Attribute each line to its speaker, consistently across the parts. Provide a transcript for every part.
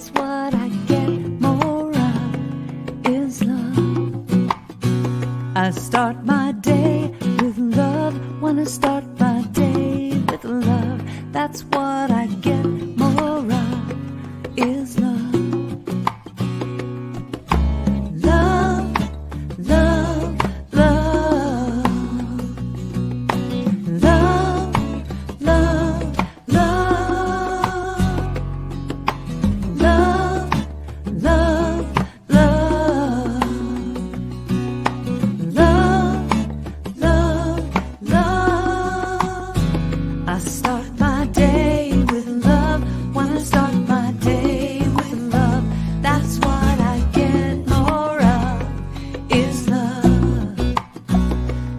Speaker 1: that's what I get more of, is love. I start my day with love. When I start my day with love, that's what I get more of, is love. Love, love, love. Love, love, love. Love, love, love. Love, love, love. I start my day with love. When I start my day with love, that's what I get more of, is love.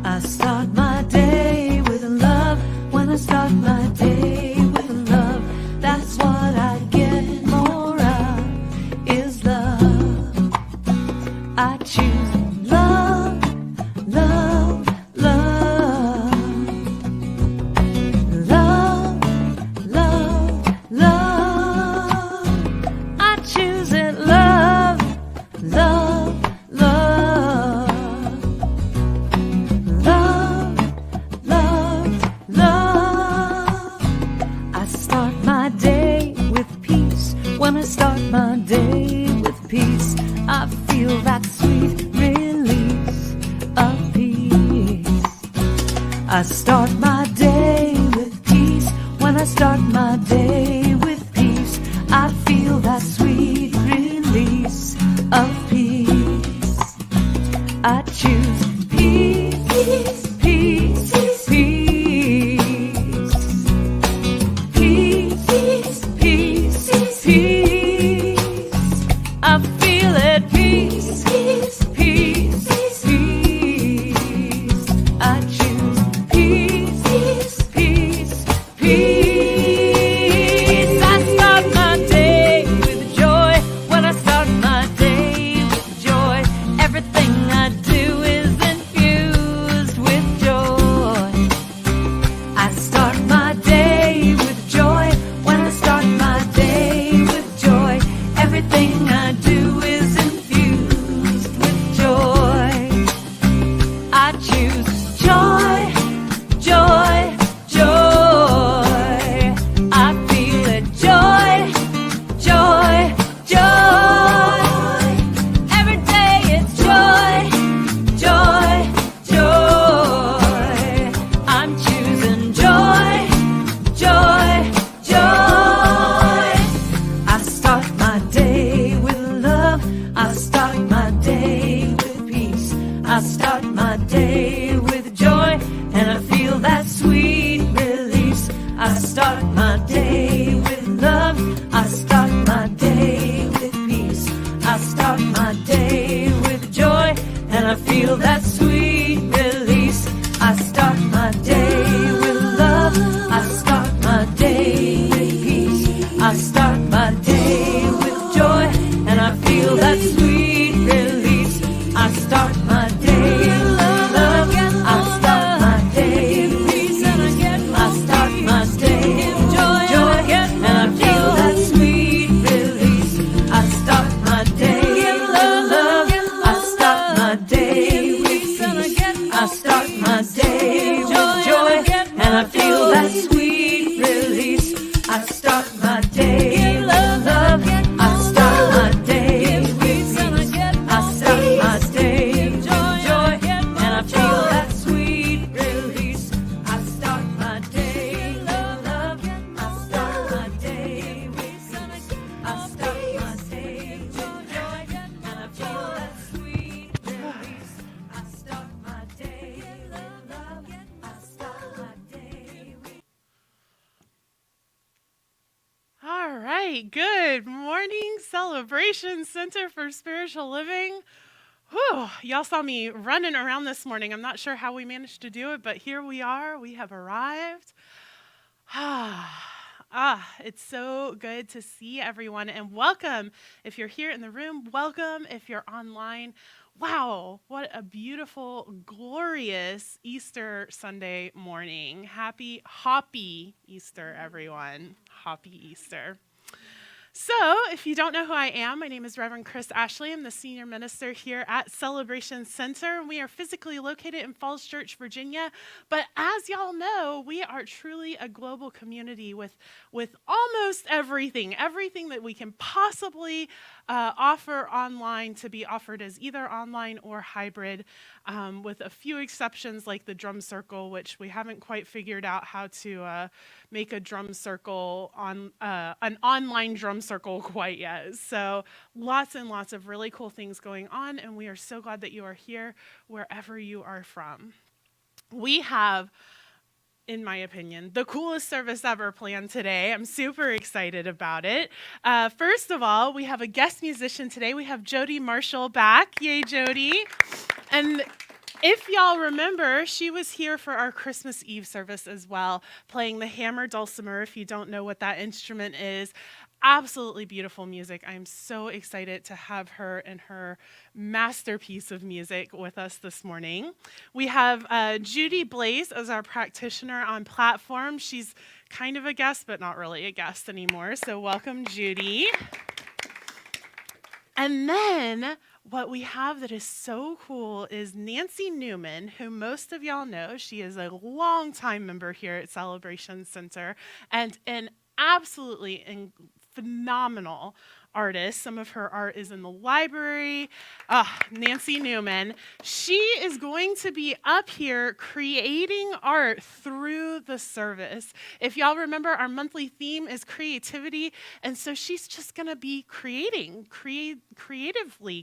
Speaker 1: I start my day with love. When I start my day with love, that's what I get more of, is love. I choose love, love, love. Love, love, love. I choose it, love, love, love. Love, love, love. I start my day with peace. When I start my day with peace, I feel that sweet release of peace. I start my day with peace. When I start my day with peace, I feel that sweet release of peace. I choose peace, peace, peace, peace, peace, peace. I feel it, peace, peace, peace, peace. I choose peace, peace, peace. I start my day with joy. When I start my day with joy, everything I do is infused with joy. I start my day with joy. When I start my day with joy, everything I do is infused with joy. I choose joy, joy, joy. I feel it, joy, joy, joy. Every day it's joy, joy, joy. I'm choosing joy, joy, joy. I start my day with love. I start my day with peace. I start my day with joy, and I feel that sweet release. I start my day with love. I start my day with peace. I start my day with joy, and I feel that sweet release. I start my day with love. I start my day with peace. I start my day with joy, and I feel that sweet release. I start my day with love. I start my day with peace. I start my day with joy, and I feel that sweet release. I start my day with love. I start my day with peace. I start my day with joy, and I feel that sweet release. I start my day with love. I start my day with peace. I start my day with joy, and I feel that sweet release. I start my day with love. I start my day with peace. I start my day with joy, and I feel that sweet release. I start my day with love. I start my day with.
Speaker 2: All right. Good morning, Celebration Center for Spiritual Living. Whew, y'all saw me running around this morning. I'm not sure how we managed to do it, but here we are. We have arrived. It's so good to see everyone, and welcome. If you're here in the room, welcome. If you're online, wow, what a beautiful, glorious Easter Sunday morning. Happy, hoppy Easter, everyone. Hoppy Easter. So, if you don't know who I am, my name is Reverend Chris Ashley. I'm the senior minister here at Celebration Center. We are physically located in Falls Church, Virginia. But as y'all know, we are truly a global community with almost everything that we can possibly offer online to be offered as either online or hybrid, with a few exceptions like the drum circle, which we haven't quite figured out how to make a drum circle on an online drum circle quite yet. So lots and lots of really cool things going on, and we are so glad that you are here wherever you are from. We have, in my opinion, the coolest service ever planned today. I'm super excited about it. First of all, we have a guest musician today. We have Jody Marshall back. Yay, Jody. And if y'all remember, she was here for our Christmas Eve service as well, playing the hammer dulcimer, if you don't know what that instrument is. Absolutely beautiful music. I'm so excited to have her and her masterpiece of music with us this morning. We have Judy Blaze as our practitioner on platform. She's kind of a guest, but not really a guest anymore. So welcome, Judy. And then what we have that is so cool is Nancy Newman, who most of y'all know. She is a longtime member here at Celebration Center and an absolutely phenomenal artist. Some of her art is in the library. Nancy Newman. She is going to be up here creating art through the service. If y'all remember, our monthly theme is creativity, and so she's just going to be creatively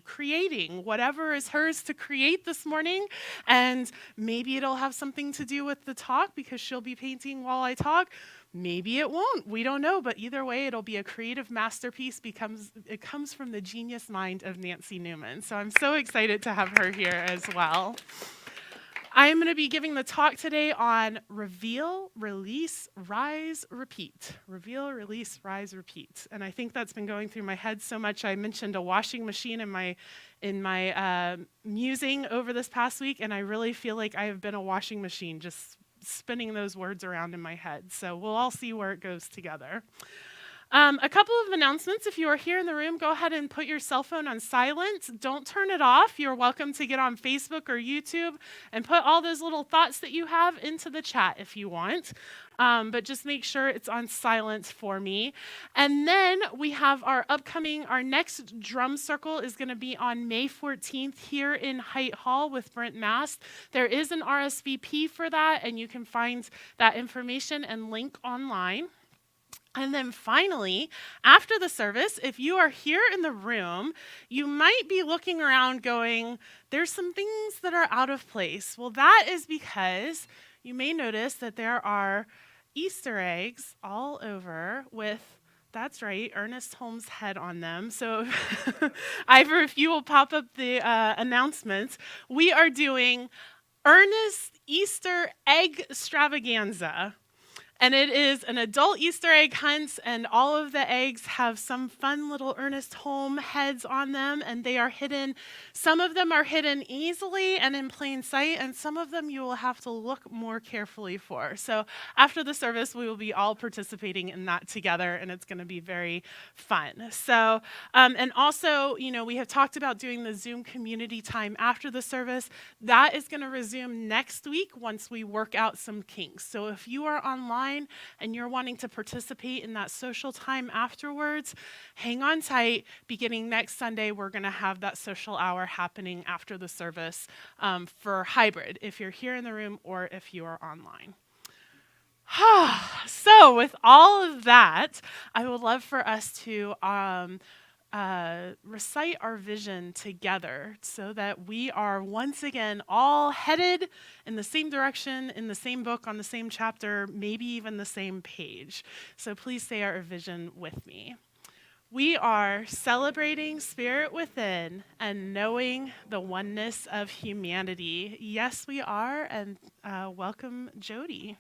Speaker 2: creating whatever is hers to create this morning, and maybe it'll have something to do with the talk because she'll be painting while I talk. Maybe it won't. We don't know. But either way, it'll be a creative masterpiece. It comes from the genius mind of Nancy Newman. So I'm so excited to have her here as well. I'm going to be giving the talk today on reveal, release, rise, repeat. Reveal, release, rise, repeat. And I think that's been going through my head so much. I mentioned a washing machine in my musing over this past week, and I really feel like I have been a washing machine, just spinning those words around in my head. So we'll all see where it goes together. A couple of announcements. If you are here in the room, go ahead and put your cell phone on silent. Don't turn it off. You're welcome to get on Facebook or YouTube and put all those little thoughts that you have into the chat if you want. But just make sure it's on silent for me. And then we have our next drum circle is going to be on May 14th here in Height Hall with Brent Mast. There is an RSVP for that, and you can find that information and link online. And then finally, after the service, if you are here in the room, you might be looking around going, there's some things that are out of place. Well, that is because you may notice that there are Easter eggs all over with, that's right, Ernest Holmes' head on them. So Ivor, if you will pop up the announcements, we are doing Ernest Easter Egg Extravaganza. And it is an adult Easter egg hunt, and all of the eggs have some fun little Ernest Holmes heads on them, and they are hidden. Some of them are hidden easily and in plain sight, and some of them you will have to look more carefully for. So after the service, we will be all participating in that together, and it's going to be very fun. So, and also, we have talked about doing the Zoom community time after the service. That is going to resume next week once we work out some kinks. So if you are online and you're wanting to participate in that social time afterwards, hang on tight. Beginning next Sunday, we're going to have that social hour happening after the service for hybrid, if you're here in the room or if you are online. So with all of that, I would love for us to recite our vision together so that we are once again all headed in the same direction, in the same book, on the same chapter, maybe even the same page. So please say our vision with me. We are celebrating spirit within and knowing the oneness of humanity. Yes, we are, and welcome, Jody.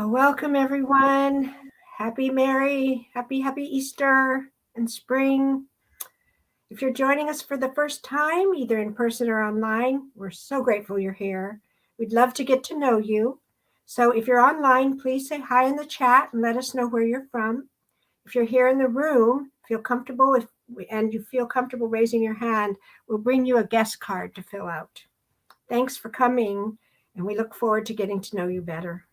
Speaker 3: Welcome, everyone. Happy Easter and spring. If you're joining us for the first time, either in person or online, we're so grateful you're here. We'd love to get to know you. So if you're online, please say hi in the chat and let us know where you're from. If you're here in the room, feel comfortable and you feel comfortable raising your hand, we'll bring you a guest card to fill out. Thanks for coming, and we look forward to getting to know you better.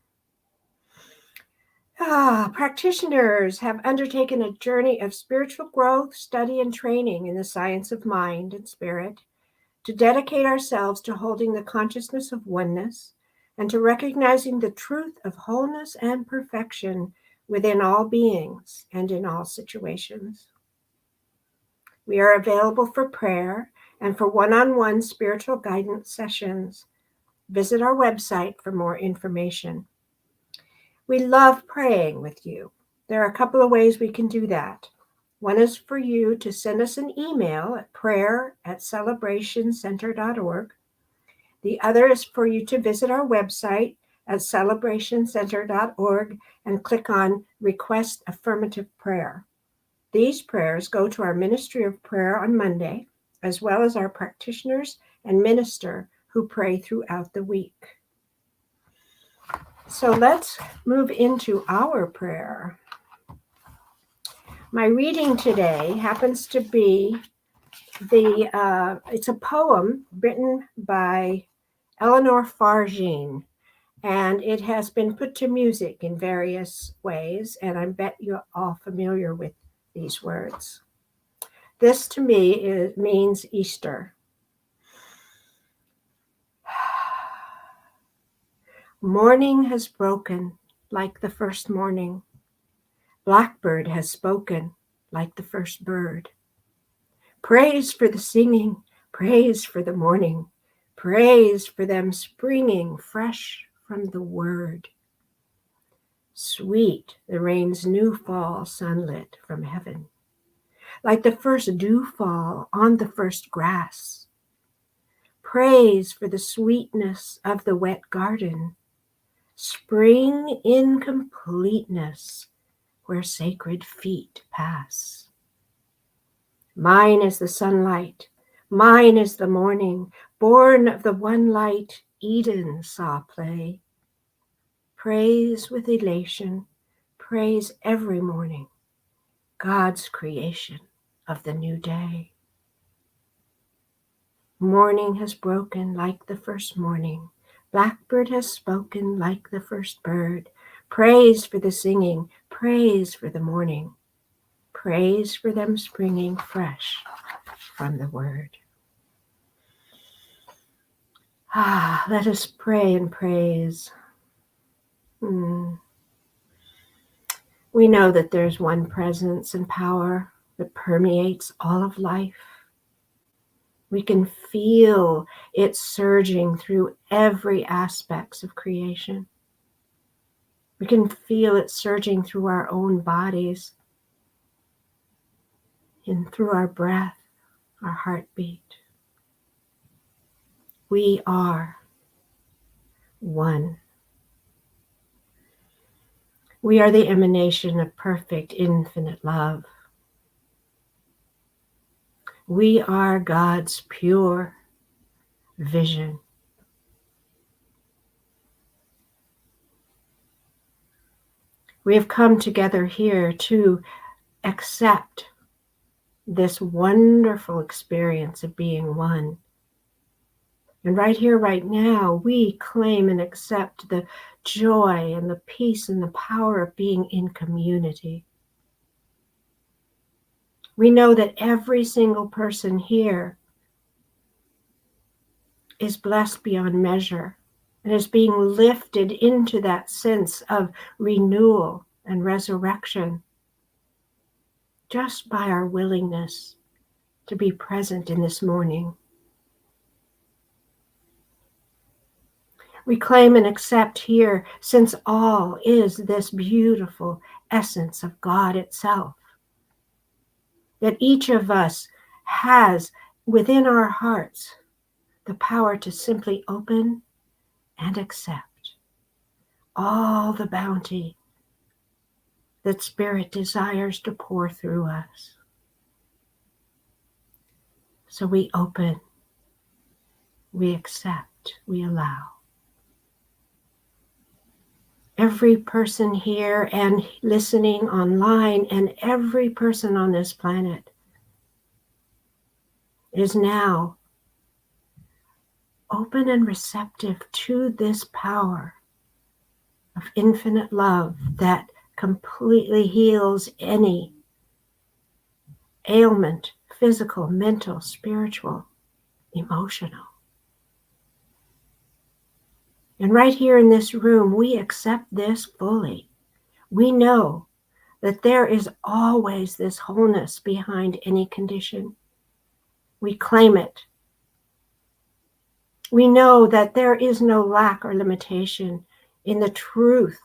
Speaker 3: Practitioners have undertaken a journey of spiritual growth, study, and training in the science of mind and spirit to dedicate ourselves to holding the consciousness of oneness and to recognizing the truth of wholeness and perfection within all beings and in all situations. We are available for prayer and for one-on-one spiritual guidance sessions. Visit our website for more information. We love praying with you. There are a couple of ways we can do that. One is for you to send us an email at prayer@celebrationcenter.org. The other is for you to visit our website at celebrationcenter.org and click on Request Affirmative Prayer. These prayers go to our Ministry of Prayer on Monday, as well as our practitioners and minister who pray throughout the week. So let's move into our prayer. My reading today happens to be it's a poem written by Eleanor Farjean, and it has been put to music in various ways, and I bet you're all familiar with these words. This to me means Easter. Morning has broken like the first morning. Blackbird has spoken like the first bird. Praise for the singing, praise for the morning, praise for them springing fresh from the word. Sweet the rain's new fall sunlit from heaven, like the first dew fall on the first grass. Praise for the sweetness of the wet garden, spring in completeness where sacred feet pass. Mine is the sunlight, mine is the morning, born of the one light Eden saw play. Praise with elation, praise every morning, God's creation of the new day. Morning has broken like the first morning, blackbird has spoken like the first bird. Praise for the singing, praise for the morning, praise for them springing fresh from the word. Let us pray and praise. We know that there's one presence and power that permeates all of life. We can feel it surging through every aspect of creation. We can feel it surging through our own bodies and through our breath, our heartbeat. We are one. We are the emanation of perfect, infinite love. We are God's pure vision. We have come together here to accept this wonderful experience of being one. And right here, right now, we claim and accept the joy and the peace and the power of being in community. We know that every single person here is blessed beyond measure and is being lifted into that sense of renewal and resurrection just by our willingness to be present in this morning. We claim and accept here, since all is this beautiful essence of God itself, that each of us has within our hearts the power to simply open and accept all the bounty that Spirit desires to pour through us. So we open, we accept, we allow. Every person here and listening online and every person on this planet is now open and receptive to this power of infinite love that completely heals any ailment, physical, mental, spiritual, emotional. And right here in this room, we accept this fully. We know that there is always this wholeness behind any condition. We claim it. We know that there is no lack or limitation in the truth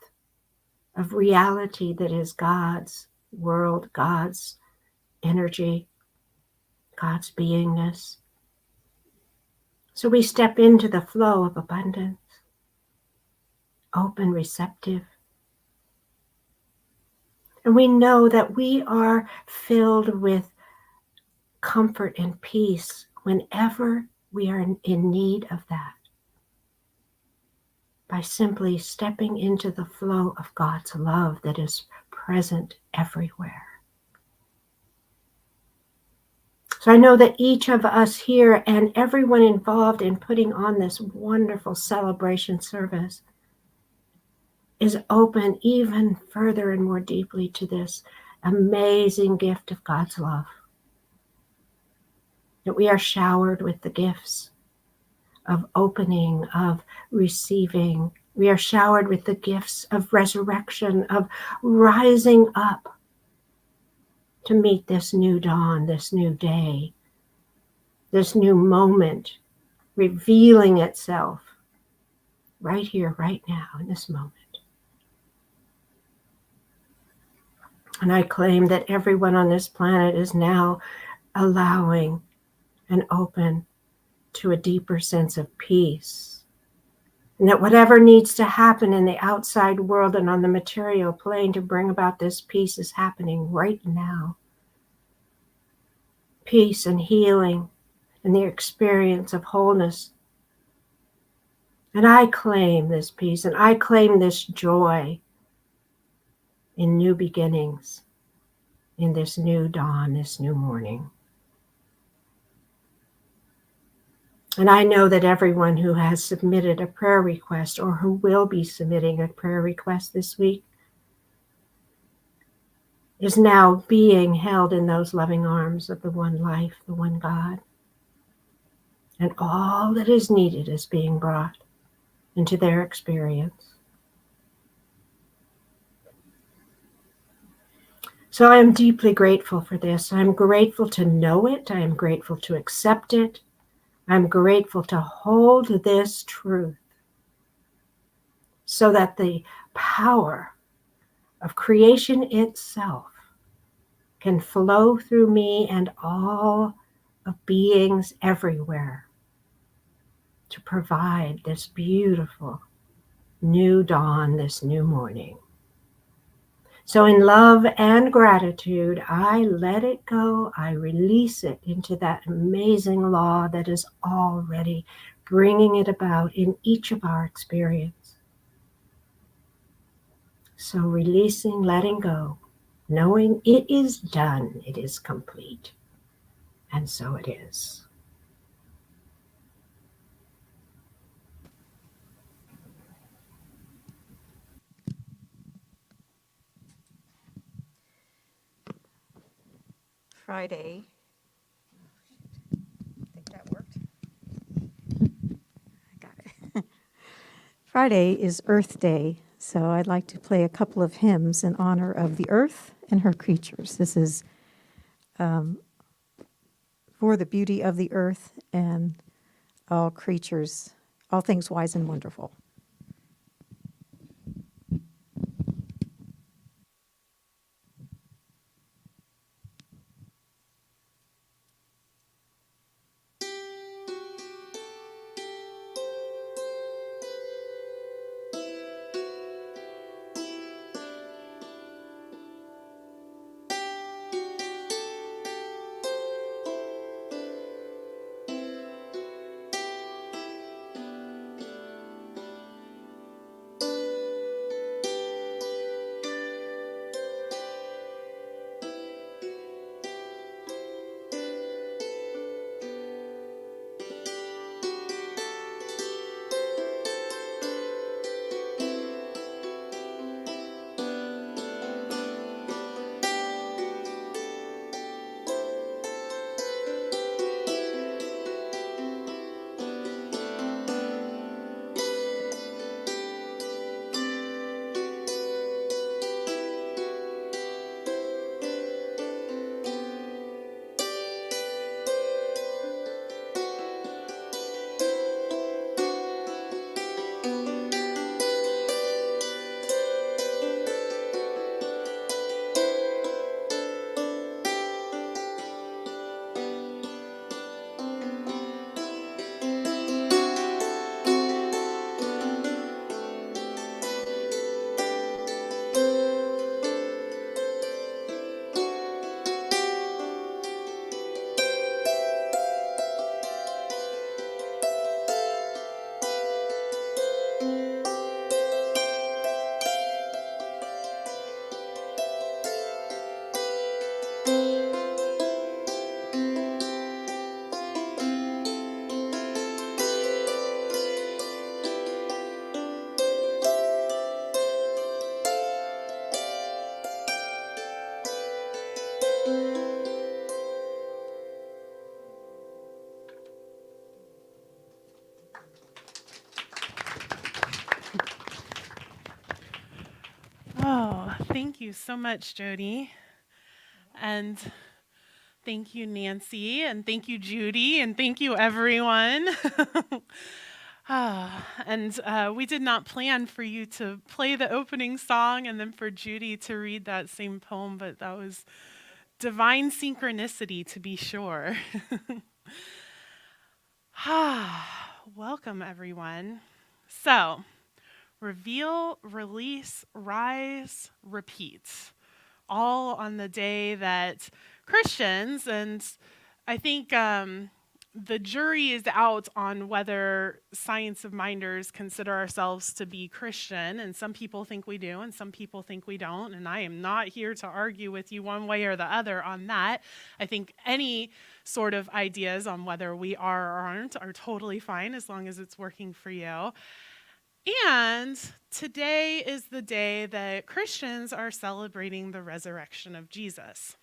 Speaker 3: of reality that is God's world, God's energy, God's beingness. So we step into the flow of abundance, open, receptive. And we know that we are filled with comfort and peace whenever we are in need of that, by simply stepping into the flow of God's love that is present everywhere. So I know that each of us here and everyone involved in putting on this wonderful celebration service is open even further and more deeply to this amazing gift of God's love. That we are showered with the gifts of opening, of receiving. We are showered with the gifts of resurrection, of rising up to meet this new dawn, this new day, this new moment, revealing itself right here, right now, in this moment. And I claim that everyone on this planet is now allowing and open to a deeper sense of peace. And that whatever needs to happen in the outside world and on the material plane to bring about this peace is happening right now. Peace and healing and the experience of wholeness. And I claim this peace and I claim this joy in new beginnings, in this new dawn, this new morning. And I know that everyone who has submitted a prayer request or who will be submitting a prayer request this week is now being held in those loving arms of the one life, the one God. And all that is needed is being brought into their experience. So I am deeply grateful for this. I'm grateful to know it. I am grateful to accept it. I'm grateful to hold this truth so that the power of creation itself can flow through me and all of beings everywhere to provide this beautiful new dawn, this new morning. So in love and gratitude, I let it go. I release it into that amazing law that is already bringing it about in each of our experience. So releasing, letting go, knowing it is done, it is complete. And so it is.
Speaker 4: Friday. I think that worked. I got it. Friday is Earth Day, so I'd like to play a couple of hymns in honor of the earth and her creatures. This is for the beauty of the earth and all creatures, all things wise and wonderful.
Speaker 2: Thank you so much, Jody. And thank you, Nancy. And thank you, Judy. And thank you, everyone. We did not plan for you to play the opening song and then for Judy to read that same poem, but that was divine synchronicity, to be sure. Welcome, everyone. So, reveal, release, rise, repeat. All on the day that Christians, and I think the jury is out on whether science of minders consider ourselves to be Christian, and some people think we do, and some people think we don't, and I am not here to argue with you one way or the other on that. I think any sort of ideas on whether we are or aren't are totally fine as long as it's working for you. And today is the day that Christians are celebrating the resurrection of Jesus.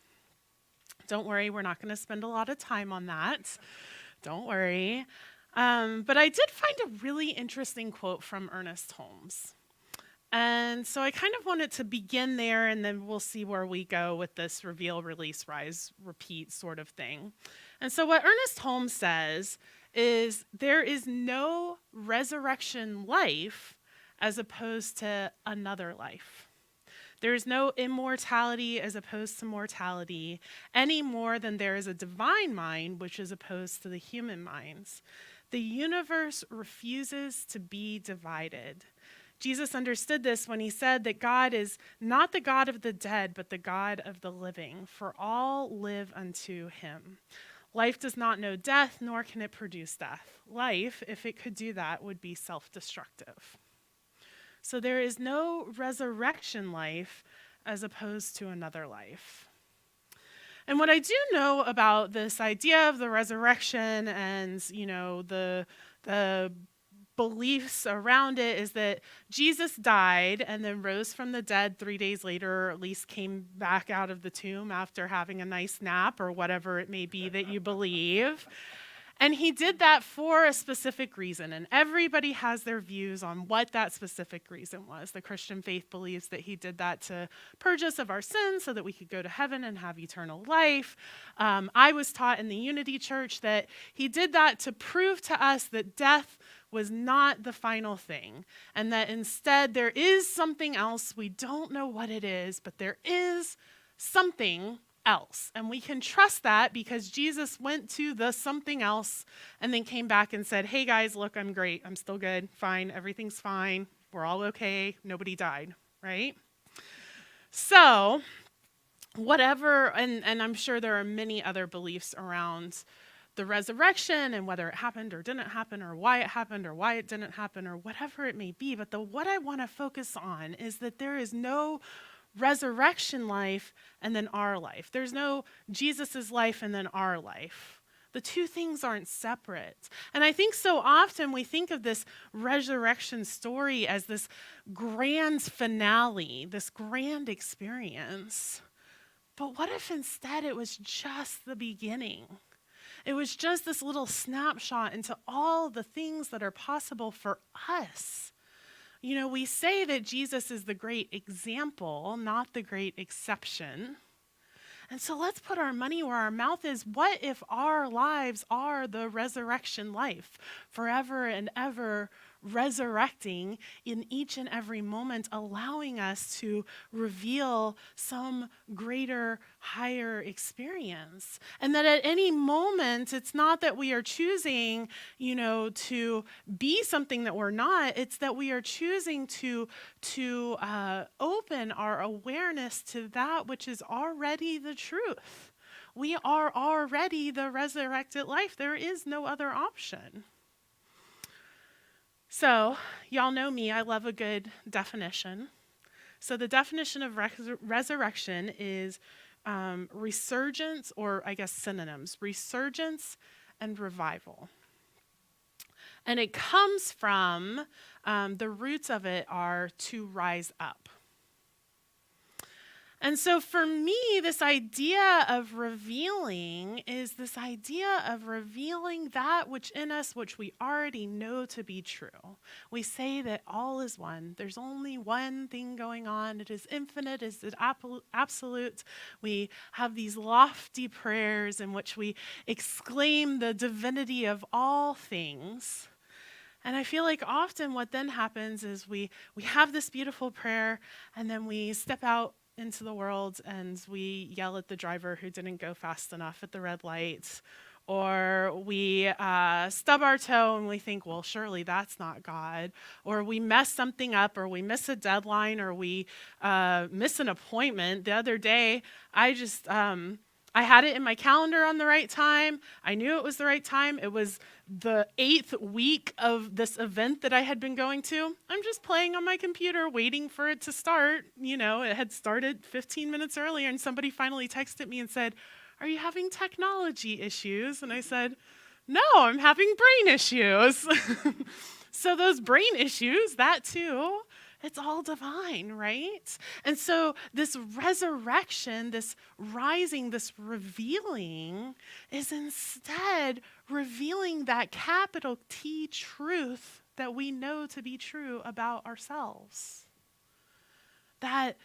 Speaker 2: Don't worry, we're not going to spend a lot of time on that. Don't worry. But I did find a really interesting quote from Ernest Holmes. And so I kind of wanted to begin there, and then we'll see where we go with this reveal, release, rise, repeat sort of thing. And so what Ernest Holmes says is there is no resurrection life as opposed to another life. There is no immortality as opposed to mortality, any more than there is a divine mind which is opposed to the human minds. The universe refuses to be divided. Jesus understood this when he said that God is not the God of the dead, but the God of the living, for all live unto him. Life does not know death, nor can it produce death. Life, if it could do that, would be self-destructive. So there is no resurrection life as opposed to another life. And what I do know about this idea of the resurrection and, the beliefs around it is that Jesus died and then rose from the dead 3 days later, or at least came back out of the tomb after having a nice nap or whatever it may be that you believe. And he did that for a specific reason, and everybody has their views on what that specific reason was. The Christian faith believes that he did that to purge us of our sins so that we could go to heaven and have eternal life. I was taught in the Unity Church that he did that to prove to us that death was not the final thing, and that instead there is something else. We don't know what it is, but there is something else. And we can trust that because Jesus went to the something else and then came back and said, hey guys, look, I'm great. I'm still good. Fine. Everything's fine. We're all okay. Nobody died, right? So whatever, and I'm sure there are many other beliefs around the resurrection and whether it happened or didn't happen or why it didn't happen or whatever it may be. But what I want to focus on is that there is no resurrection life and then our life. There's no Jesus's life and then our life. The two things aren't separate. And I think so often we think of this resurrection story as this grand finale, this grand experience. But what if instead it was just the beginning? It was just this little snapshot into all the things that are possible for us. We say that Jesus is the great example, not the great exception. And so let's put our money where our mouth is. What if our lives are the resurrection life, forever and ever resurrecting in each and every moment, allowing us to reveal some greater, higher experience? And that at any moment, it's not that we are choosing, to be something that we're not. It's that we are choosing to open our awareness to that which is already the truth. We are already the resurrected life. There is no other option. So, y'all know me, I love a good definition. So the definition of resurrection is resurgence, or I guess synonyms, resurgence and revival. And it comes from, the roots of it are to rise up. And so for me, this idea of revealing is this idea of revealing that which in us, which we already know to be true. We say that all is one. There's only one thing going on. It is infinite, it is absolute. We have these lofty prayers in which we exclaim the divinity of all things. And I feel like often what then happens is we have this beautiful prayer, and then we step out into the world and we yell at the driver who didn't go fast enough at the red light, or we stub our toe and we think, well, surely that's not God, or we mess something up, or we miss a deadline, or we miss an appointment. The other day, I had it in my calendar on the right time. I knew it was the right time. It was the 8th week of this event that I had been going to. I'm just playing on my computer, waiting for it to start. You know, it had started 15 minutes earlier, and somebody finally texted me and said, "Are you having technology issues?" And I said, "No, I'm having brain issues." So those brain issues, that too, it's all divine, right? And so this resurrection, this rising, this revealing is instead revealing that capital T truth that we know to be true about ourselves. That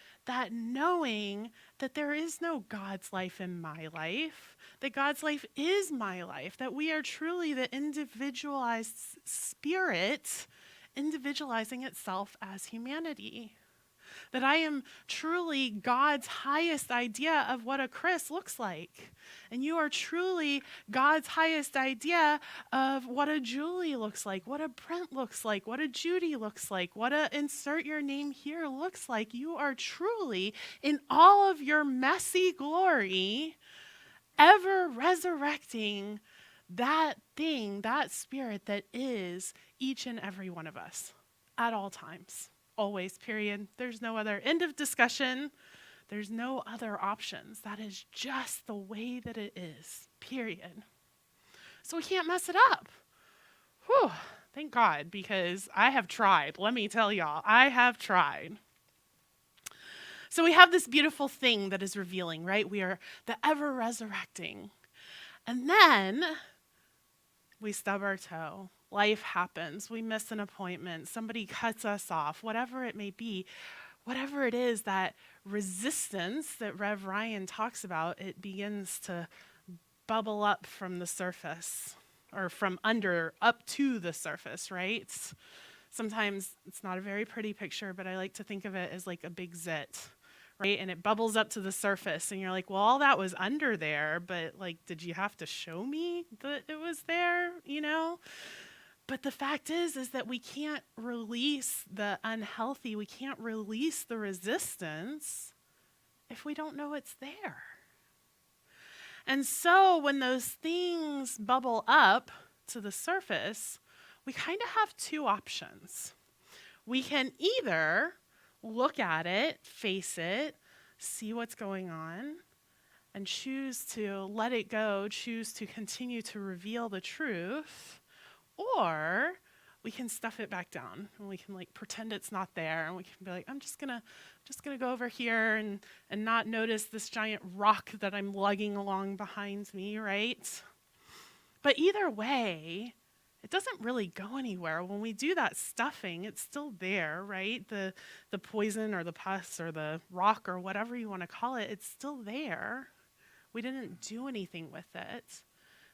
Speaker 2: knowing that there is no God's life in my life, that God's life is my life, that we are truly the individualized spirit individualizing itself as humanity. That I am truly God's highest idea of what a Chris looks like. And you are truly God's highest idea of what a Julie looks like, what a Brent looks like, what a Judy looks like, what a insert your name here looks like. You are truly, in all of your messy glory, ever resurrecting that thing, that spirit that is each and every one of us at all times, always, period. There's no other end of discussion. There's no other options. That is just the way that it is, period. So we can't mess it up. Whew, thank God, because I have tried. Let me tell y'all, I have tried. So we have this beautiful thing that is revealing, right? We are the ever resurrecting. And then we stub our toe. Life happens. We miss an appointment. Somebody cuts us off. Whatever it may be, whatever it is, that resistance that Rev Ryan talks about, it begins to bubble up from the surface, or from under up to the surface, right? Sometimes it's not a very pretty picture, but I like to think of it as like a big zit, right? And it bubbles up to the surface, and you're like, well, all that was under there, but like, did you have to show me that it was there, you know? But the fact is that we can't release the unhealthy, we can't release the resistance if we don't know it's there. And so when those things bubble up to the surface, we kind of have two options. We can either look at it, face it, see what's going on, and choose to let it go, choose to continue to reveal the truth, or we can stuff it back down and we can like pretend it's not there, and we can be like, I'm just gonna go over here and not notice this giant rock that I'm lugging along behind me, right? But either way, it doesn't really go anywhere. When we do that stuffing, it's still there, right? The poison or the pus or the rock or whatever you want to call it, it's still there. We didn't do anything with it.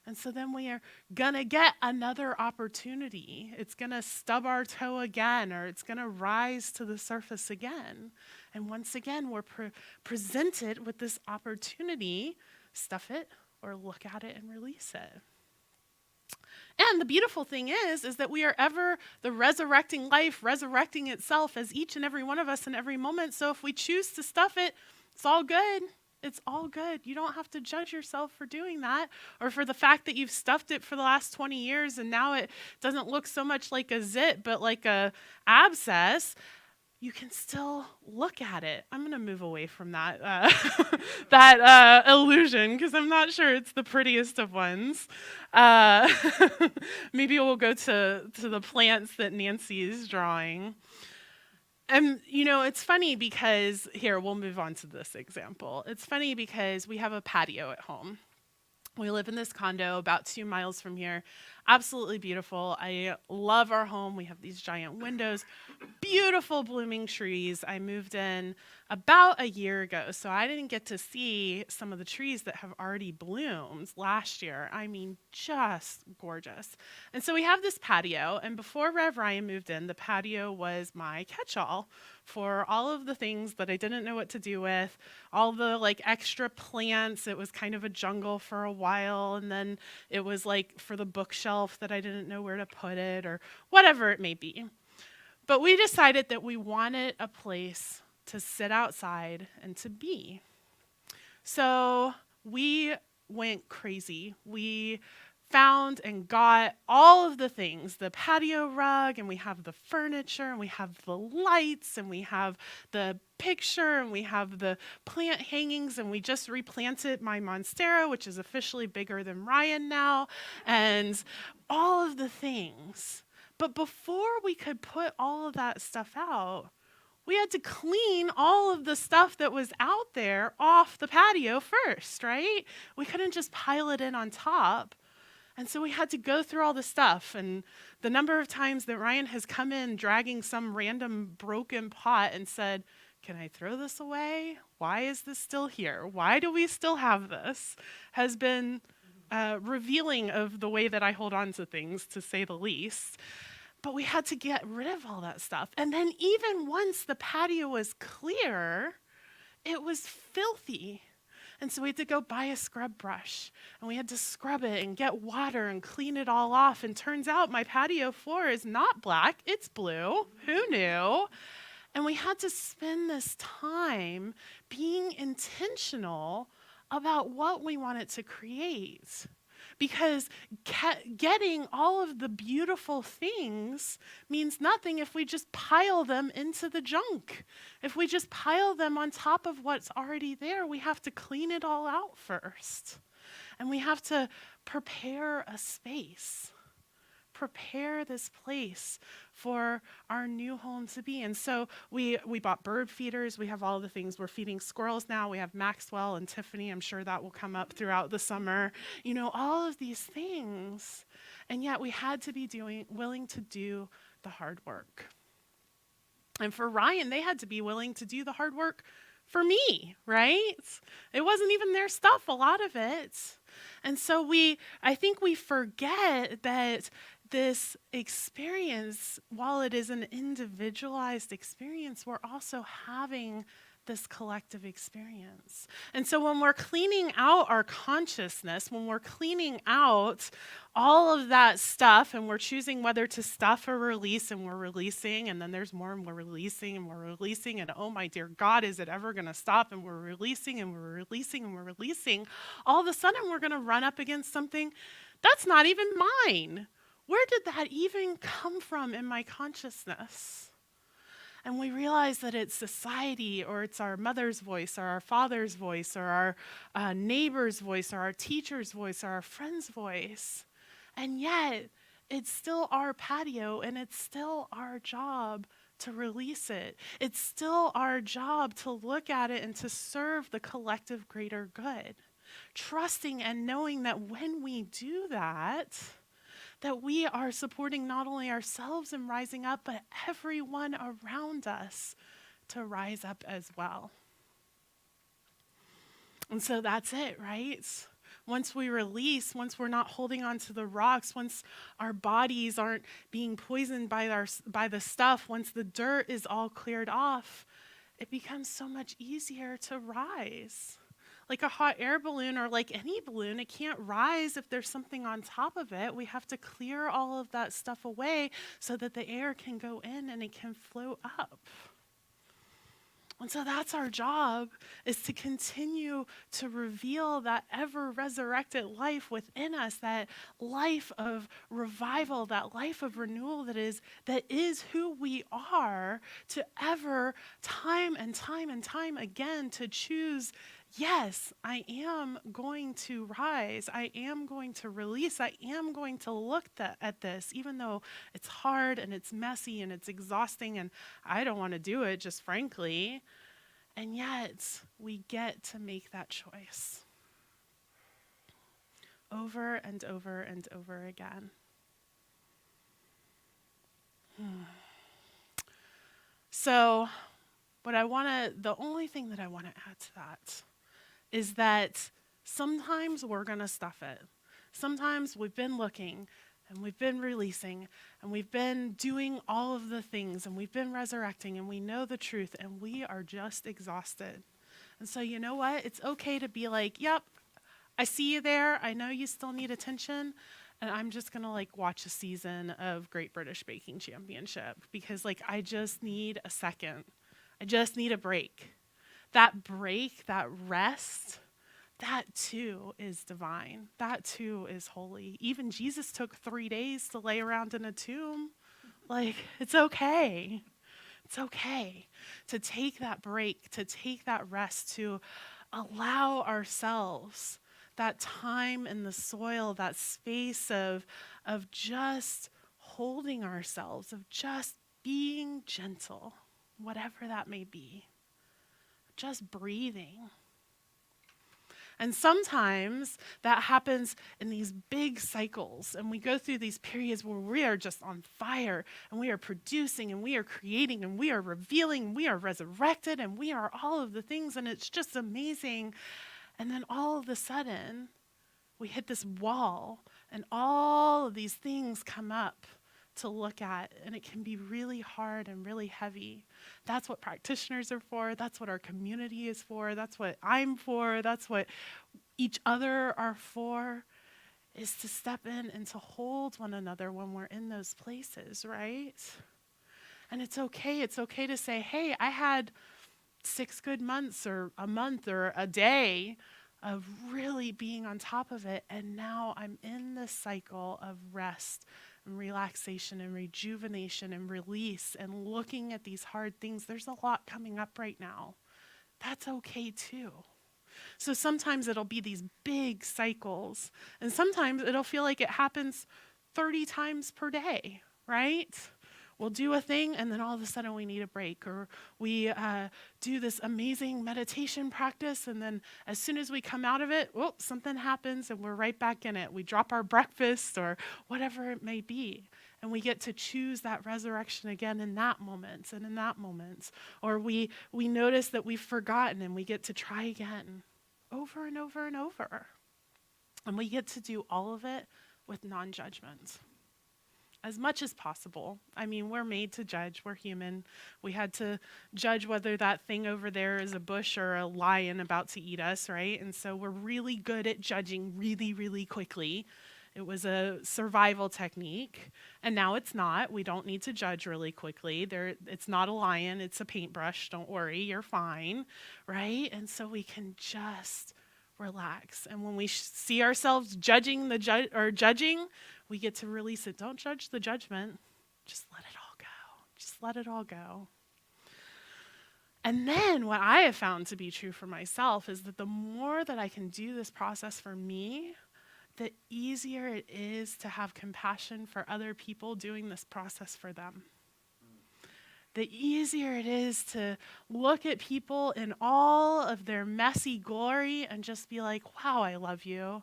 Speaker 2: And so then we are going to get another opportunity. It's going to stub our toe again, or it's going to rise to the surface again. And once again, we're presented with this opportunity, stuff it or look at it and release it. And the beautiful thing is that we are ever the resurrecting life, resurrecting itself as each and every one of us in every moment. So if we choose to stuff it, it's all good. It's all good. You don't have to judge yourself for doing that, or for the fact that you've stuffed it for the last 20 years and now it doesn't look so much like a zit, but like a abscess. You can still look at it. I'm going to move away from that illusion, because I'm not sure it's the prettiest of ones. Maybe we'll go to the plants that Nancy is drawing. And, it's funny because, here, we'll move on to this example. It's funny because we have a patio at home. We live in this condo about 2 miles from here. Absolutely beautiful. I love our home. We have these giant windows, beautiful blooming trees. I moved in about a year ago, so I didn't get to see some of the trees that have already bloomed last year. I mean, just gorgeous. And so we have this patio, and before Rev Ryan moved in, the patio was my catch-all for all of the things that I didn't know what to do with, all the extra plants. It was kind of a jungle for a while, and then it was for the bookshelf that I didn't know where to put it or whatever it may be. But we decided that we wanted a place to sit outside and to be. So we went crazy. We found and got all of the things, the patio rug, and we have the furniture, and we have the lights, and we have the picture, and we have the plant hangings, and we just replanted my monstera, which is officially bigger than Ryan now, and all of the things. But before we could put all of that stuff out, we had to clean all of the stuff that was out there off the patio first, right? We couldn't just pile it in on top. And so we had to go through all the stuff. And the number of times that Ryan has come in dragging some random broken pot and said, "Can I throw this away? Why is this still here? Why do we still have this?" has been revealing of the way that I hold on to things, to say the least. But we had to get rid of all that stuff. And then even once the patio was clear, it was filthy. And so we had to go buy a scrub brush, and we had to scrub it and get water and clean it all off. And turns out my patio floor is not black, it's blue. Who knew? And we had to spend this time being intentional about what we wanted to create. Because getting all of the beautiful things means nothing if we just pile them into the junk. If we just pile them on top of what's already there, we have to clean it all out first. And we have to prepare a space. Prepare this place for our new home to be. And so we bought bird feeders. We have all the things. We're feeding squirrels now. We have Maxwell and Tiffany. I'm sure that will come up throughout the summer. All of these things. And yet we had to be willing to do the hard work. And for Ryan, they had to be willing to do the hard work for me, right? It wasn't even their stuff, a lot of it. And so I think we forget that this experience, while it is an individualized experience, we're also having this collective experience. And so when we're cleaning out our consciousness, when we're cleaning out all of that stuff, and we're choosing whether to stuff or release, and we're releasing, and then there's more, and we're releasing, and oh my dear God, is it ever going to stop? And we're releasing, and we're releasing, and we're releasing. All of a sudden, we're going to run up against something that's not even mine. Where did that even come from in my consciousness? And we realize that it's society, or it's our mother's voice, or our father's voice, or our neighbor's voice, or our teacher's voice, or our friend's voice. And yet, it's still our patio, and it's still our job to release it. It's still our job to look at it and to serve the collective greater good. Trusting and knowing that when we do that we are supporting not only ourselves in rising up, but everyone around us to rise up as well. And so that's it, right? Once we release, once we're not holding on to the rocks, once our bodies aren't being poisoned by the stuff, once the dirt is all cleared off, it becomes so much easier to rise. Like a hot air balloon, or like any balloon, it can't rise if there's something on top of it. We have to clear all of that stuff away so that the air can go in and it can float up. And so that's our job, is to continue to reveal that ever resurrected life within us, that life of revival, that life of renewal that is who we are, to ever, time and time and time again, to choose yes, I am going to rise. I am going to release. I am going to look at this, even though it's hard and it's messy and it's exhausting and I don't want to do it, just frankly. And yet, we get to make that choice over and over and over again. So, the only thing that I want to add to that is that sometimes we're going to stuff it. Sometimes we've been looking and we've been releasing and we've been doing all of the things and we've been resurrecting and we know the truth and we are just exhausted. And so, you know what? It's okay to be like, yep, I see you there. I know you still need attention. And I'm just going to watch a season of Great British Baking Championship because I just need a second. I just need a break. That break, that rest, that too is divine. That too is holy. Even Jesus took 3 days to lay around in a tomb. It's okay. It's okay to take that break, to take that rest, to allow ourselves that time in the soil, that space of just holding ourselves, of just being gentle, whatever that may be, just breathing. And sometimes that happens in these big cycles, and we go through these periods where we are just on fire, and we are producing, and we are creating, and we are revealing, and we are resurrected, and we are all of the things, and it's just amazing. And then all of a sudden, we hit this wall, and all of these things come up to look at, and it can be really hard and really heavy. That's what practitioners are for. That's what our community is for. That's what I'm for. That's what each other are for, is to step in and to hold one another when we're in those places, right? And it's okay. It's okay to say, hey, I had 6 good months or a month or a day of really being on top of it, and now I'm in this cycle of rest and relaxation and rejuvenation and release and looking at these hard things. There's a lot coming up right now. That's okay too. So sometimes it'll be these big cycles, and sometimes it'll feel like it happens 30 times per day, right? We'll do a thing, and then all of a sudden we need a break, or we do this amazing meditation practice, and then as soon as we come out of it, something happens, and we're right back in it. We drop our breakfast, or whatever it may be, and we get to choose that resurrection again in that moment, and in that moment. Or we notice that we've forgotten, and we get to try again, over and over and over. And we get to do all of it with non-judgment. As much as possible. I mean, we're made to judge. We're human. We had to judge whether that thing over there is a bush or a lion about to eat us, right? And so we're really good at judging really, really quickly. It was a survival technique, and now it's not. We don't need to judge really quickly. It's not a lion. It's a paintbrush. Don't worry. You're fine, right? And so we can just relax. And when we see ourselves judging judging, we get to release it. Don't judge the judgment. Just let it all go. Just let it all go. And then what I have found to be true for myself is that the more that I can do this process for me, the easier it is to have compassion for other people doing this process for them. The easier it is to look at people in all of their messy glory and just be like, wow, I love you.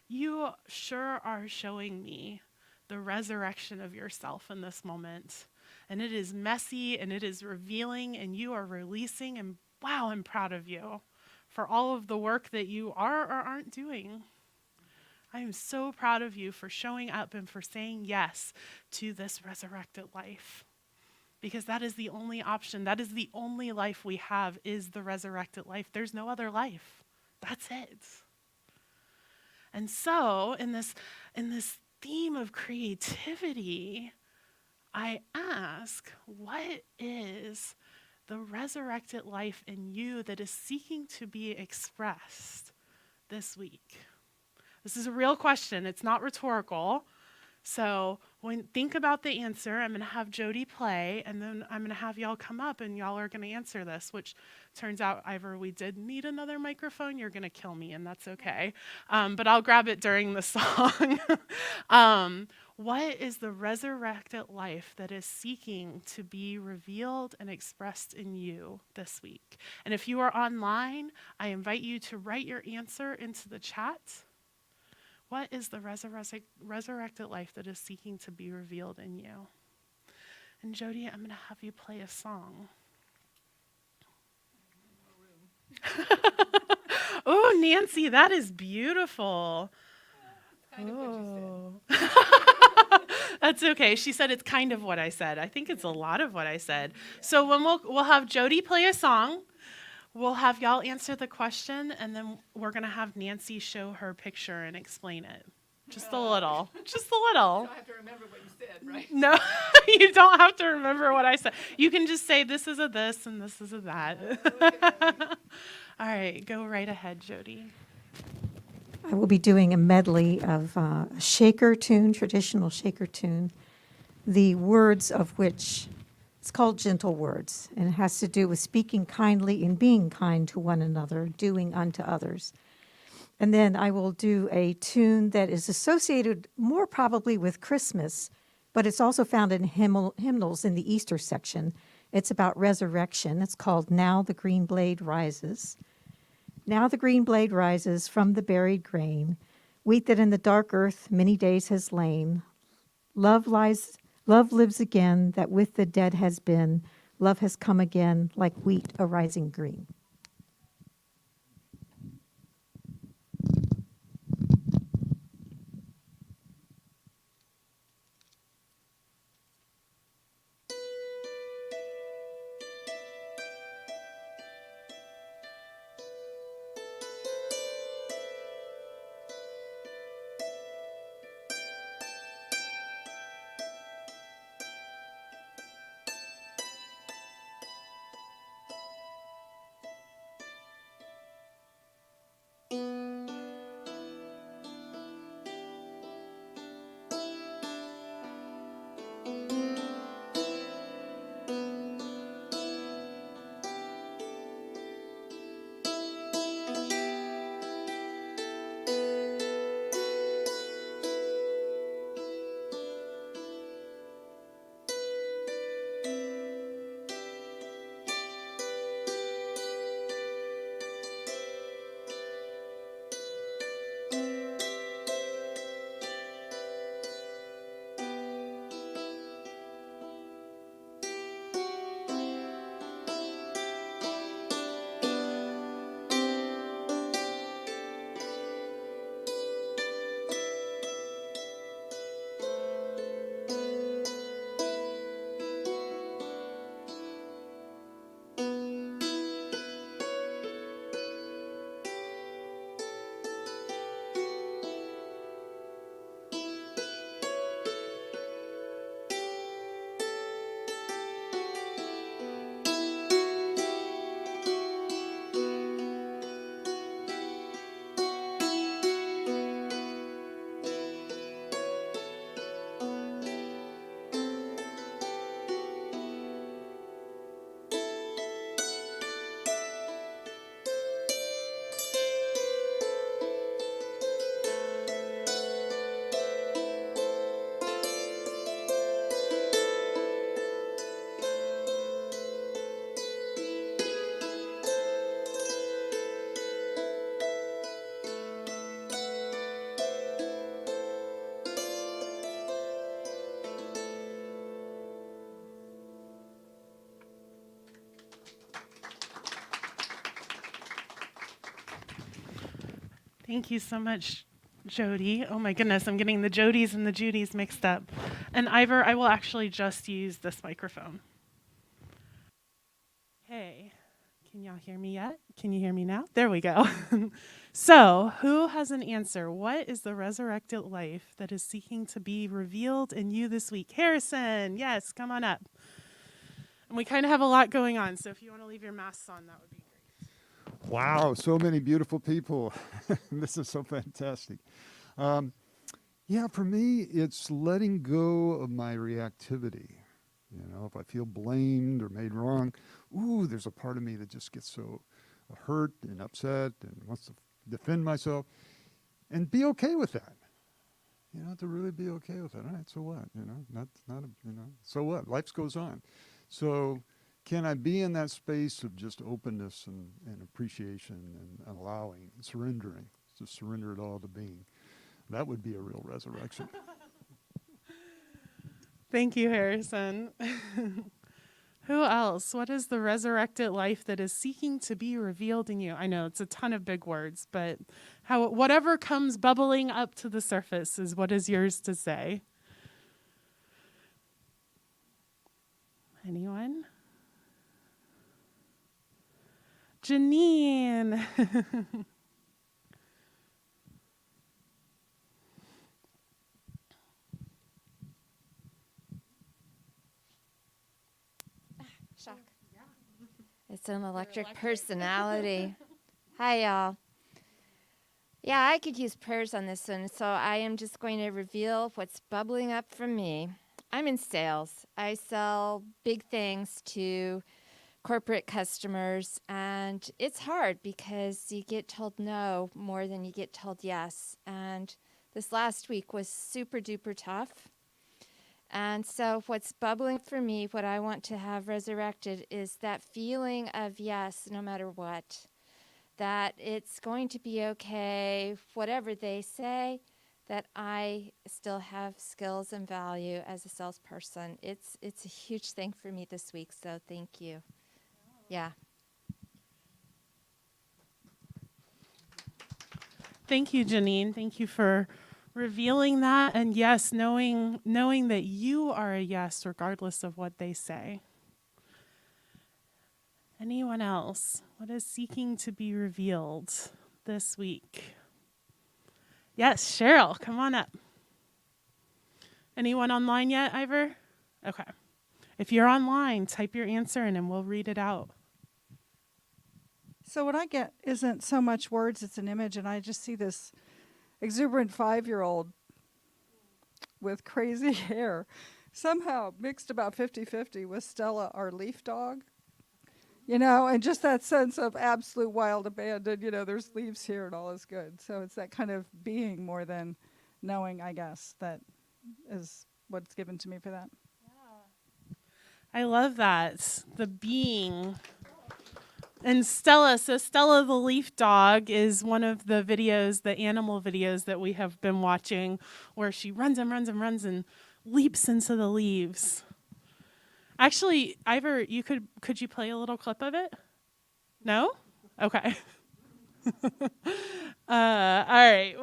Speaker 2: You sure are showing me the resurrection of yourself in this moment. And it is messy and it is revealing and you are releasing, and wow, I'm proud of you for all of the work that you are or aren't doing. I am so proud of you for showing up and for saying yes to this resurrected life. Because that is the only option. That is the only life we have, is the resurrected life. There's no other life. That's it. And so in this theme of creativity, I ask, what is the resurrected life in you that is seeking to be expressed this week? This is a real question. It's not rhetorical. So think about the answer. I'm going to have Jody play, and then I'm going to have y'all come up, and y'all are going to answer this, which turns out either we did need another microphone, you're going to kill me, and that's okay. But I'll grab it during the song. What is the resurrected life that is seeking to be revealed and expressed in you this week? And if you are online, I invite you to write your answer into the chat. What is the resurrected life that is seeking to be revealed in you? And Jody, I'm going to have you play a song. Oh, Nancy, that is beautiful. Oh. That's okay. She said it's kind of what I said. I think it's a lot of what I said. So when we'll have Jody play a song. We'll have y'all answer the question, and then we're going to have Nancy show her picture and explain it. Just a little. Just a little.
Speaker 5: I don't have to remember what you said, right?
Speaker 2: No, you don't have to remember what I said. You can just say this is a this and this is a that. All right, go right ahead, Jody.
Speaker 4: I will be doing a medley of a shaker tune, traditional shaker tune, the words of which, it's called Gentle Words, and it has to do with speaking kindly and being kind to one another, doing unto others. And then I will do a tune that is associated more probably with Christmas, but it's also found in hymnals in the Easter section. It's about resurrection. It's called Now the Green Blade Rises. Now the green blade rises from the buried grain, wheat that in the dark earth many days has lain. Love lives again, that with the dead has been. Love has come again, like wheat arising green.
Speaker 2: Thank you so much, Jody. Oh my goodness, I'm getting the Jodys and the Judys mixed up. And Ivor, I will actually just use this microphone. Hey, can y'all hear me yet? Can you hear me now? There we go. So, who has an answer? What is the resurrected life that is seeking to be revealed in you this week? Harrison, yes, come on up. And we kind of have a lot going on, so if you want to leave your masks on, that would be great.
Speaker 6: Wow, so many beautiful people. This is so fantastic. Yeah, for me, it's letting go of my reactivity. If I feel blamed or made wrong, there's a part of me that just gets so hurt and upset and wants to defend myself, and be okay with that. To really be okay with it. All right, so what? So what? Life goes on. So can I be in that space of just openness and appreciation and allowing, and surrendering, to surrender it all to being? That would be a real resurrection.
Speaker 2: Thank you, Harrison. Who else? What is the resurrected life that is seeking to be revealed in you? I know it's a ton of big words, but whatever comes bubbling up to the surface is what is yours to say. Anyone? Janine.
Speaker 7: Shock. It's an electric personality. Hi, y'all. Yeah, I could use prayers on this one, so I am just going to reveal what's bubbling up from me. I'm in sales. I sell big things to corporate customers, and it's hard because you get told no more than you get told yes. And this last week was super duper tough. And so what's bubbling for me, what I want to have resurrected, is that feeling of yes, no matter what, that it's going to be okay, whatever they say, that I still have skills and value as a salesperson. It's a huge thing for me this week, so thank you. Yeah.
Speaker 2: Thank you, Janine. Thank you for revealing that. And yes, knowing that you are a yes, regardless of what they say. Anyone else? What is seeking to be revealed this week? Yes, Cheryl, come on up. Anyone online yet, Ivor? Okay. If you're online, type your answer in and we'll read it out.
Speaker 8: So what I get isn't so much words, it's an image, and I just see this exuberant 5-year-old with crazy hair, somehow mixed about 50-50 with Stella, our leaf dog. And just that sense of absolute wild abandon, there's leaves here and all is good. So it's that kind of being more than knowing, I guess, that is what's given to me for that.
Speaker 2: I love that, the being. And Stella, so Stella the leaf dog is one of the videos, the animal videos that we have been watching, where she runs and runs and runs and leaps into the leaves. Actually, Ivor, could you play a little clip of it? No? Okay. All right.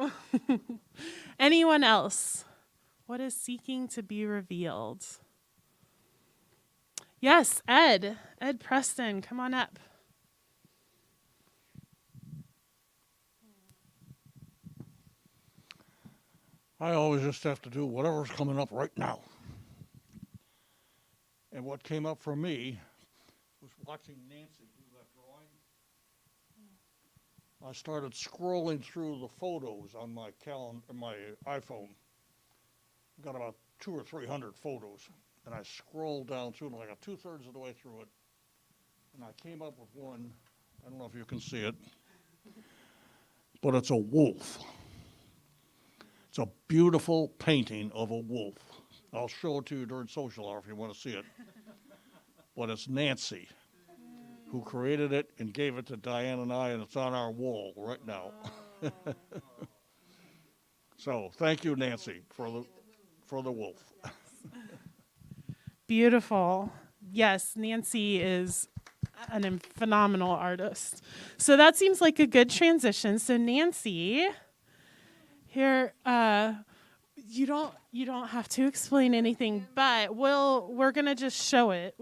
Speaker 2: Anyone else? What is seeking to be revealed? Yes, Ed Preston, come on up.
Speaker 9: I always just have to do whatever's coming up right now. And what came up for me was watching Nancy do that drawing. I started scrolling through the photos on my my iPhone. I got about 200 or 300 photos, and I scrolled down through them. I got 2/3 of the way through it, and I came up with one. I don't know if you can see it, but it's a wolf. It's a beautiful painting of a wolf. I'll show it to you during social hour if you want to see it. But it's Nancy who created it and gave it to Diane and I, and it's on our wall right now. So thank you, Nancy, for the wolf.
Speaker 2: Beautiful. Yes, Nancy is a phenomenal artist. So that seems like a good transition. So Nancy, here, you don't have to explain anything, but we're gonna just show it.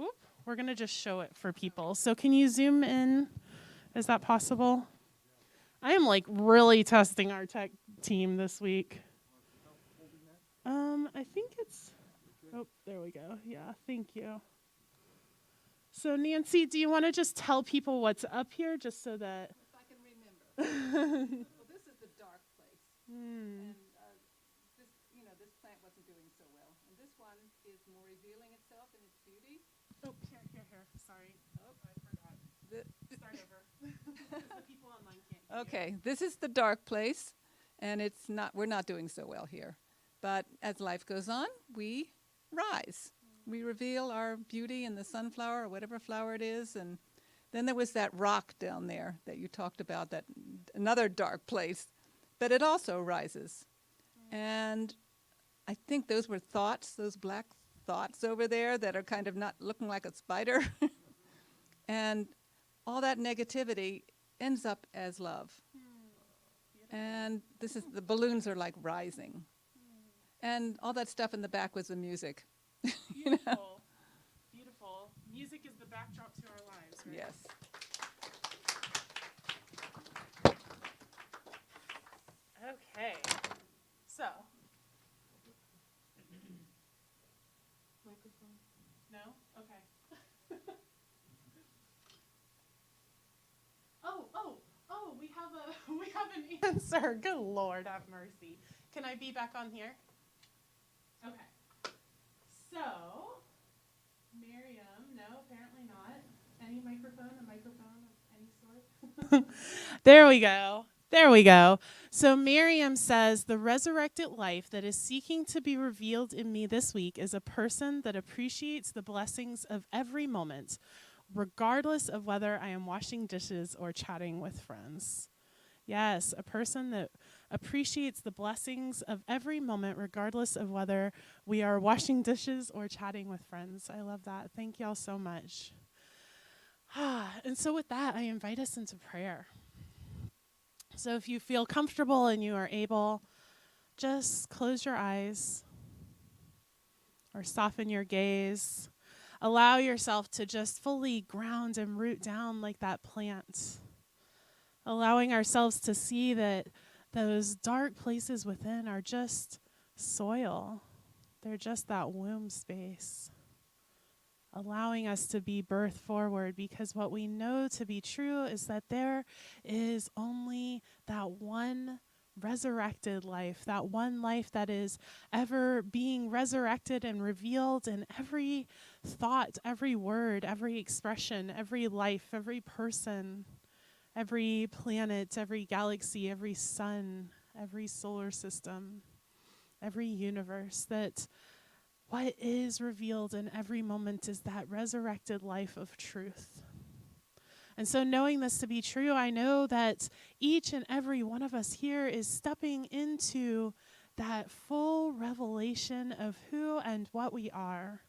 Speaker 2: We're gonna just show it for people. So can you zoom in? Is that possible? I am really testing our tech team this week. I think it's. Oh, there we go. Yeah, thank you. So Nancy, do you want to just tell people what's up here, just so that?
Speaker 5: If I can remember. Well, this is the dark place. And
Speaker 8: doing so well. And this one is more revealing itself in its beauty.
Speaker 2: Oh, here. Sorry. Oh, I forgot. Start over. The people online can't hear you.
Speaker 8: Okay, this is the dark place, and we're not doing so well here. But as life goes on, we rise. We reveal our beauty in the sunflower or whatever flower it is. And then there was that rock down there that you talked about, that another dark place, but it also rises. And I think those were thoughts, those black thoughts over there that are kind of not looking like a spider. And all that negativity ends up as love. And the balloons are like rising. And all that stuff in the back was the music.
Speaker 2: Beautiful. Beautiful. Music is the backdrop to our lives, right?
Speaker 8: Yes.
Speaker 2: Okay. So. Microphone? No? Okay. We have an answer. Good Lord, have mercy. Can I be back on here? Okay. So, Miriam, no, apparently not. Any microphone? A microphone of any sort? There we go. There we go. So Miriam says, the resurrected life that is seeking to be revealed in me this week is a person that appreciates the blessings of every moment, regardless of whether I am washing dishes or chatting with friends. Yes, a person that appreciates the blessings of every moment, regardless of whether we are washing dishes or chatting with friends. I love that. Thank y'all so much. And so with that, I invite us into prayer. So if you feel comfortable and you are able, just close your eyes or soften your gaze. Allow yourself to just fully ground and root down like that plant. Allowing ourselves to see that those dark places within are just soil. They're just that womb space. Allowing us to be birthed forward, because what we know to be true is that there is only that one resurrected life, that one life that is ever being resurrected and revealed in every thought, every word, every expression, every life, every person, every planet, every galaxy, every sun, every solar system, every universe. That what is revealed in every moment is that resurrected life of truth. And so knowing this to be true, I know that each and every one of us here is stepping into that full revelation of who and what we are,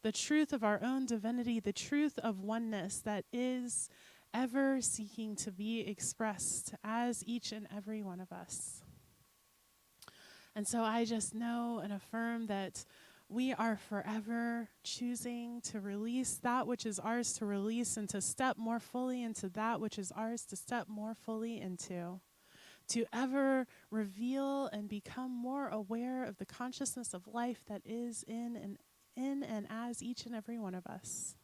Speaker 2: the truth of our own divinity, the truth of oneness that is ever seeking to be expressed as each and every one of us. And so I just know and affirm that we are forever choosing to release that which is ours to release, and to step more fully into that which is ours to step more fully into. To ever reveal and become more aware of the consciousness of life that is in and as each and every one of us.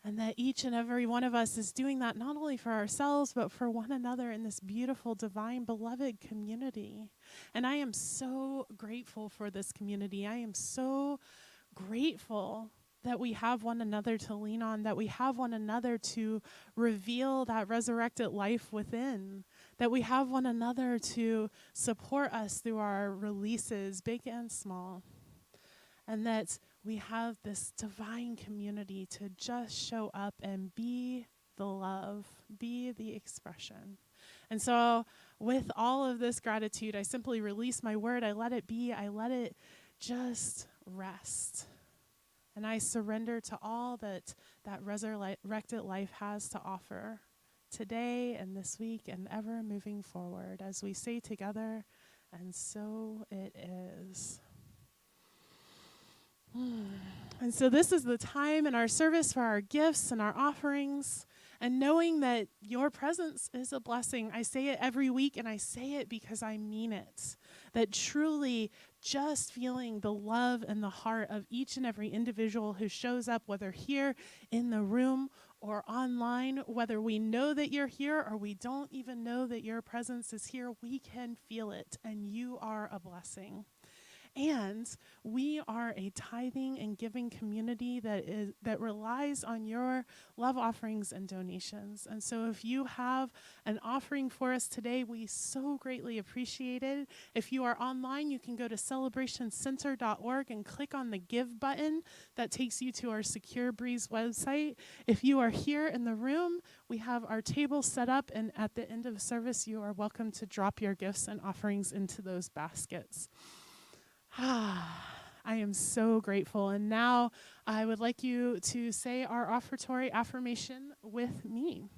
Speaker 2: And that each and every one of us is doing that not only for ourselves, but for one another in this beautiful, divine, beloved community. And I am so grateful for this community. I am so grateful that we have one another to lean on, that we have one another to reveal that resurrected life within, that we have one another to support us through our releases, big and small. And that we have this divine community to just show up and be the love, be the expression. And so with all of this gratitude, I simply release my word. I let it be. I let it just rest. And I surrender to all that resurrected life has to offer today and this week and ever moving forward, as we say together, and so it is. And so this is the time in our service for our gifts and our offerings, and knowing that your presence is a blessing. I say it every week, and I say it because I mean it. That truly just feeling the love and the heart of each and every individual who shows up, whether here in the room or online, whether we know that you're here or we don't even know that your presence is here, we can feel it, and you are a blessing. And we are a tithing and giving community that relies on your love offerings and donations. And so if you have an offering for us today, we so greatly appreciate it. If you are online, you can go to celebrationcenter.org and click on the Give button. That takes you to our Secure Breeze website. If you are here in the room, we have our table set up, and at the end of service, you are welcome to drop your gifts and offerings into those baskets. I am so grateful. And now I would like you to say our offertory affirmation with me.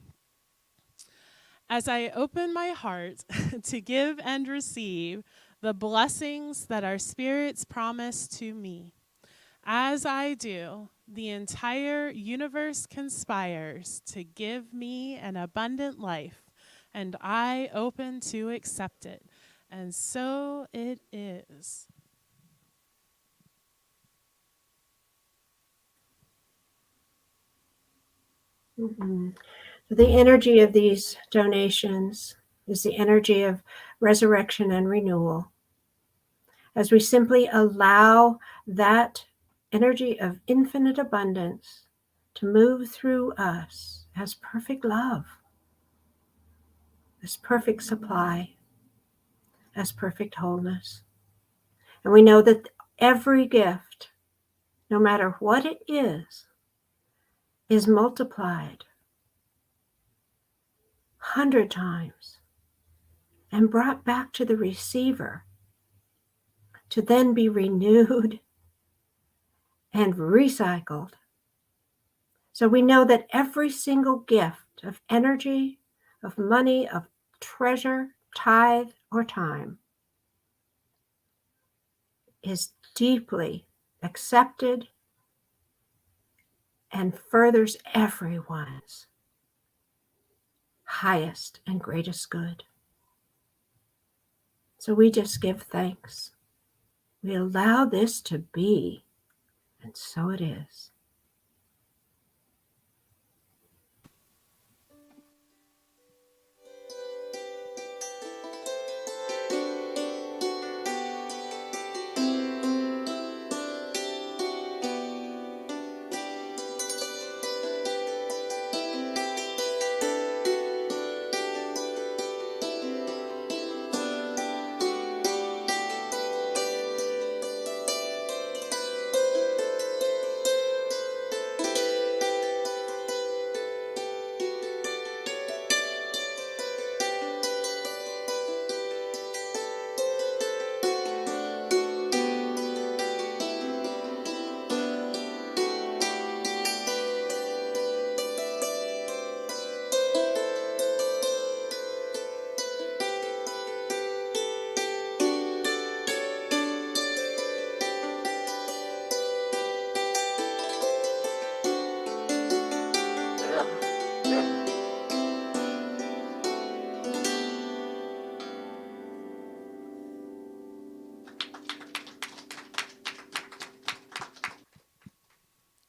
Speaker 2: As I open my heart to give and receive the blessings that our spirits promise to me, as I do, the entire universe conspires to give me an abundant life, and I open to accept it. And so it is.
Speaker 3: Mhm. So the energy of these donations is the energy of resurrection and renewal. As we simply allow that energy of infinite abundance to move through us as perfect love, as perfect supply, as perfect wholeness. And we know that every gift, no matter what it is multiplied 100 times and brought back to the receiver to then be renewed and recycled. So we know that every single gift of energy, of money, of treasure, tithe, or time is deeply accepted and furthers everyone's highest and greatest good. So we just give thanks. We allow this to be, and so it is.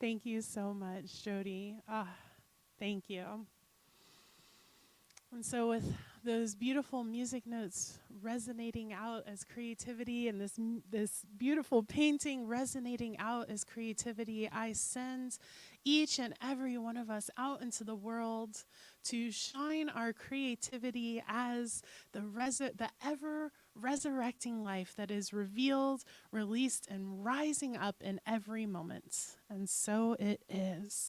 Speaker 2: Thank you so much, Jody. Thank you. And so with those beautiful music notes resonating out as creativity and this beautiful painting resonating out as creativity, I send each and every one of us out into the world to shine our creativity as the ever resurrecting life that is revealed, released, and rising up in every moment. And so it is.